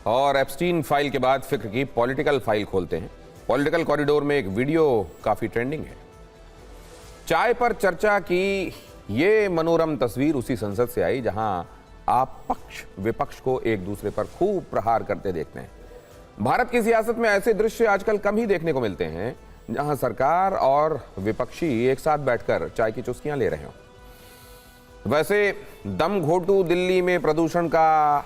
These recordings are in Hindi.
और एप्स्टीन फाइल के बाद फिक्र की पॉलिटिकल फाइल खोलते हैं। पॉलिटिकल कॉरिडोर में एक वीडियो काफी ट्रेंडिंग है। चाय पर चर्चा की ये मनोरम तस्वीर उसी संसद से आई जहां आप पक्ष विपक्ष को एक दूसरे पर खूब प्रहार करते देखते हैं। भारत की सियासत में ऐसे दृश्य आजकल कम ही देखने को मिलते हैं जहां सरकार और विपक्षी एक साथ बैठकर चाय की चुस्कियां ले रहे हों। वैसे दम घोटू दिल्ली में प्रदूषण का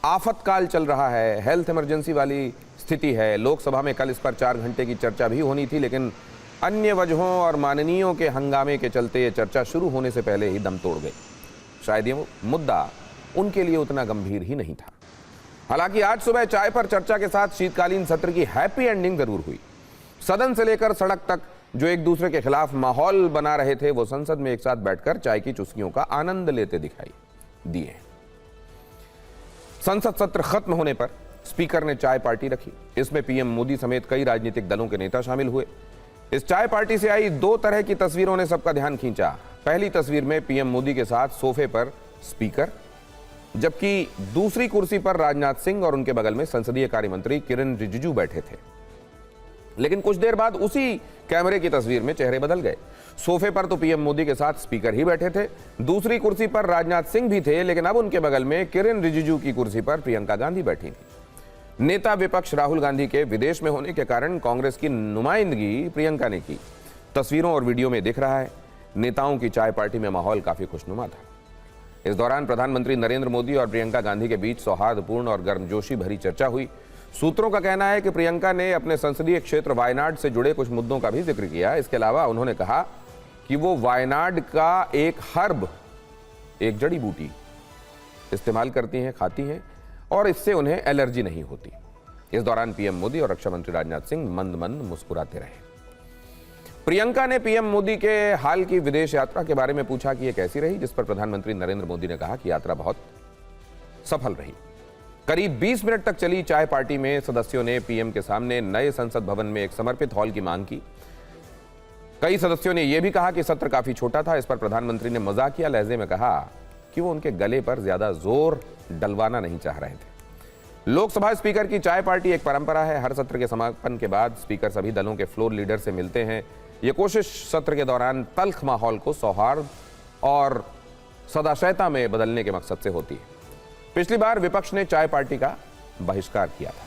आफतकाल चल रहा है, हेल्थ इमरजेंसी वाली स्थिति है। लोकसभा में कल इस पर 4 घंटे की चर्चा भी होनी थी, लेकिन अन्य वजहों और माननीयों के हंगामे के चलते ये चर्चा शुरू होने से पहले ही दम तोड़ गई। शायद ये मुद्दा उनके लिए उतना गंभीर ही नहीं था। हालांकि आज सुबह चाय पर चर्चा के साथ शीतकालीन सत्र की हैप्पी एंडिंग जरूर हुई। सदन से लेकर सड़क तक जो एक दूसरे के खिलाफ माहौल बना रहे थे वो संसद में एक साथ बैठकर चाय की चुस्कियों का आनंद लेते दिखाई दिए। संसद सत्र खत्म होने पर स्पीकर ने चाय पार्टी रखी। इसमें पीएम मोदी समेत कई राजनीतिक दलों के नेता शामिल हुए। इस चाय पार्टी से आई 2 तरह की तस्वीरों ने सबका ध्यान खींचा। पहली तस्वीर में पीएम मोदी के साथ सोफे पर स्पीकर, जबकि दूसरी कुर्सी पर राजनाथ सिंह और उनके बगल में संसदीय कार्य मंत्री किरण रिजिजू बैठे थे। लेकिन कुछ देर बाद उसी कैमरे की तस्वीर में चेहरे बदल गए। सोफे पर तो पीएम मोदी के साथ स्पीकर ही बैठे थे, दूसरी कुर्सी पर राजनाथ सिंह भी थे, लेकिन अब उनके बगल में किरण रिजिजू की कुर्सी पर प्रियंका गांधी बैठी थी। नेता विपक्ष राहुल गांधी के विदेश में होने के कारण कांग्रेस की नुमाइंदगी प्रियंका ने की। तस्वीरों और वीडियो में दिख रहा है नेताओं की चाय पार्टी में माहौल काफी खुशनुमा था। इस दौरान प्रधानमंत्री नरेंद्र मोदी और प्रियंका गांधी के बीच सौहार्दपूर्ण और गर्मजोशी भरी चर्चा हुई। सूत्रों का कहना है कि प्रियंका ने अपने संसदीय क्षेत्र वायनाड से जुड़े कुछ मुद्दों का भी जिक्र किया। इसके अलावा उन्होंने कहा कि वो वायनाड का एक हर्ब, एक जड़ी बूटी इस्तेमाल करती हैं, खाती हैं और इससे उन्हें एलर्जी नहीं होती। इस दौरान पीएम मोदी और रक्षा मंत्री राजनाथ सिंह मंद मंद मुस्कुराते रहे। प्रियंका ने पीएम मोदी के हाल की विदेश यात्रा के बारे में पूछा कि यह कैसी रही, जिस पर प्रधानमंत्री नरेंद्र मोदी ने कहा कि यात्रा बहुत सफल रही। करीब 20 मिनट तक चली चाय पार्टी में सदस्यों ने पीएम के सामने नए संसद भवन में एक समर्पित हॉल की मांग की। कई सदस्यों ने यह भी कहा कि सत्र काफी छोटा था। इस पर प्रधानमंत्री ने मजाकिया लहजे में कहा कि वो उनके गले पर ज्यादा जोर डलवाना नहीं चाह रहे थे। लोकसभा स्पीकर की चाय पार्टी एक परंपरा है। हर सत्र के समापन के बाद स्पीकर सभी दलों के फ्लोर लीडर से मिलते हैं। ये कोशिश सत्र के दौरान तल्ख माहौल को सौहार्द और सदाशयता में बदलने के मकसद से होती है। पिछली बार विपक्ष ने चाय पार्टी का बहिष्कार किया था।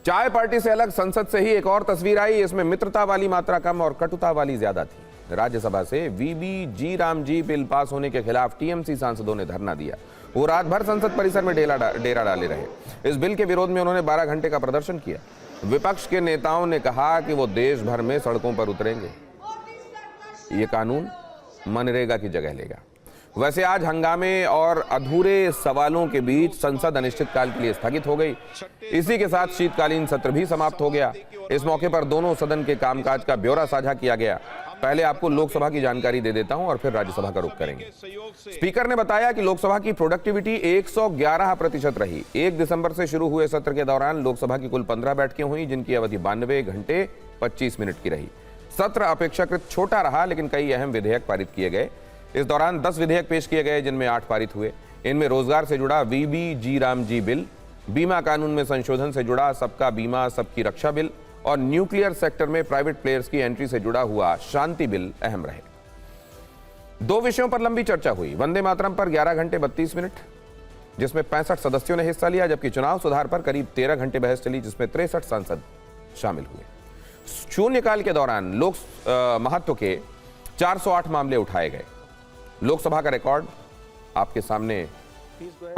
चाय पार्टी से अलग संसद से ही एक और तस्वीर आई। इसमें मित्रता वाली मात्रा कम और कटुता वाली ज्यादा थी। राज्यसभा से वीबी राम जी बिल पास होने के खिलाफ टीएमसी सांसदों ने धरना दिया। वो रात भर संसद परिसर में डेरा डाले रहे। इस बिल के विरोध में उन्होंने 12 घंटे का प्रदर्शन किया। विपक्ष के नेताओं ने कहा कि वो देश भर में सड़कों पर उतरेंगे। ये कानून मनरेगा की जगह लेगा। वैसे आज हंगामे और अधूरे सवालों के बीच संसद अनिश्चितकाल के लिए स्थगित हो गई। इसी के साथ शीतकालीन सत्र भी समाप्त हो गया। इस मौके पर दोनों सदन के कामकाज का ब्यौरा साझा किया गया। पहले आपको लोकसभा की जानकारी दे देता हूं और फिर राज्यसभा का रुख करेंगे। स्पीकर ने बताया कि लोकसभा की प्रोडक्टिविटी 111% रही। 1 दिसंबर से शुरू हुए सत्र के दौरान लोकसभा की कुल 15 बैठकें हुई, जिनकी अवधि 92 घंटे 25 मिनट की रही। सत्र अपेक्षाकृत छोटा रहा, लेकिन कई अहम विधेयक पारित किए गए। इस दौरान 10 विधेयक पेश किए गए, जिनमें 8 पारित हुए। इनमें रोजगार से जुड़ा वीबी राम जी बिल, बीमा कानून में संशोधन से जुड़ा सबका बीमा सबकी रक्षा बिल और न्यूक्लियर सेक्टर में प्राइवेट प्लेयर्स की एंट्री से जुड़ा हुआ शांति बिल अहम रहे। 2 विषयों पर लंबी चर्चा हुई। वंदे मातरम पर 11 घंटे 32 मिनट, जिसमें 65 सदस्यों ने हिस्सा लिया, जबकि चुनाव सुधार पर करीब 13 घंटे बहस चली, जिसमें 63 सांसद शामिल हुए। शून्यकाल के दौरान लोक महत्व के 408 मामले उठाए गए। लोकसभा का रिकॉर्ड आपके सामने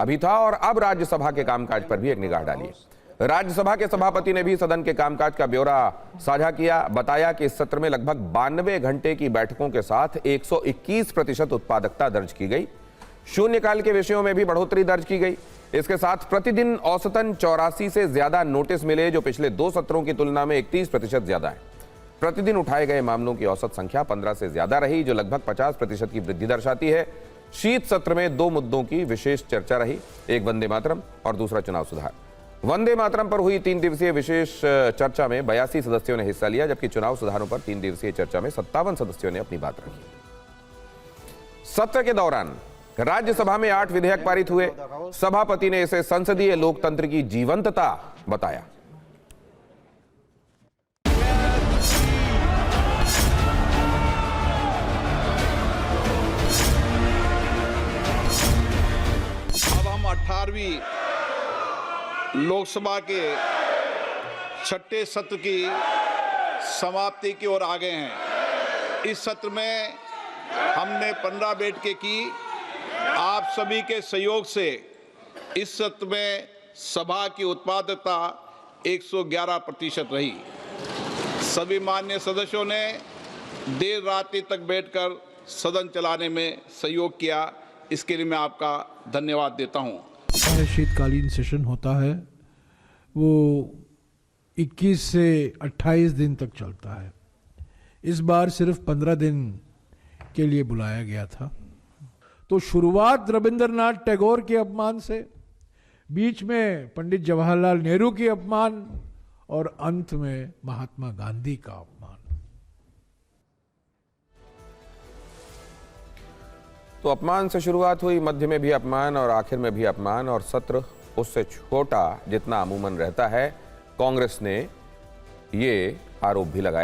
अभी था और अब राज्यसभा के कामकाज पर भी एक निगाह डालिए। राज्यसभा के सभापति ने भी सदन के कामकाज का ब्यौरा साझा किया। बताया कि इस सत्र में लगभग 92 घंटे की बैठकों के साथ 121% उत्पादकता दर्ज की गई। शून्यकाल के विषयों में भी बढ़ोतरी दर्ज की गई। इसके साथ प्रतिदिन औसतन 84 से ज्यादा नोटिस मिले, जो पिछले 2 सत्रों की तुलना में 31% ज्यादा है। प्रतिदिन उठाए गए मामलों की औसत संख्या 15 से ज्यादा रही, जो लगभग 50% की वृद्धि दर्शाती है। शीत सत्र में 2 मुद्दों की विशेष चर्चा रही, एक वंदे मातरम और दूसरा चुनाव सुधार। वंदे मातरम पर हुई 3 दिवसीय विशेष चर्चा में 82 सदस्यों ने हिस्सा लिया, जबकि चुनाव सुधारों पर 3 दिवसीय चर्चा में 57 सदस्यों ने अपनी बात रखी। सत्र के दौरान राज्यसभा में 8 विधेयक पारित हुए। सभापति ने इसे संसदीय लोकतंत्र की जीवंतता बताया। अब हम 18वीं लोकसभा के 6ठे सत्र की समाप्ति की ओर आ गए हैं। इस सत्र में हमने 15 बैठकें की। आप सभी के सहयोग से इस सत्र में सभा की उत्पादकता 111% रही। सभी माननीय सदस्यों ने देर रात्रि तक बैठकर सदन चलाने में सहयोग किया। इसके लिए मैं आपका धन्यवाद देता हूं। शीतकालीन सेशन होता है, वो 21 से 28 दिन तक चलता है। इस बार सिर्फ 15 दिन के लिए बुलाया गया था। तो शुरुआत रविंद्रनाथ टैगोर के अपमान से, बीच में पंडित जवाहरलाल नेहरू के अपमान और अंत में महात्मा गांधी का अपमान। तो अपमान से शुरुआत हुई, मध्य में भी अपमान और आखिर में भी अपमान, और सत्र उससे छोटा जितना अमूमन रहता है। कांग्रेस ने ये आरोप भी लगाया।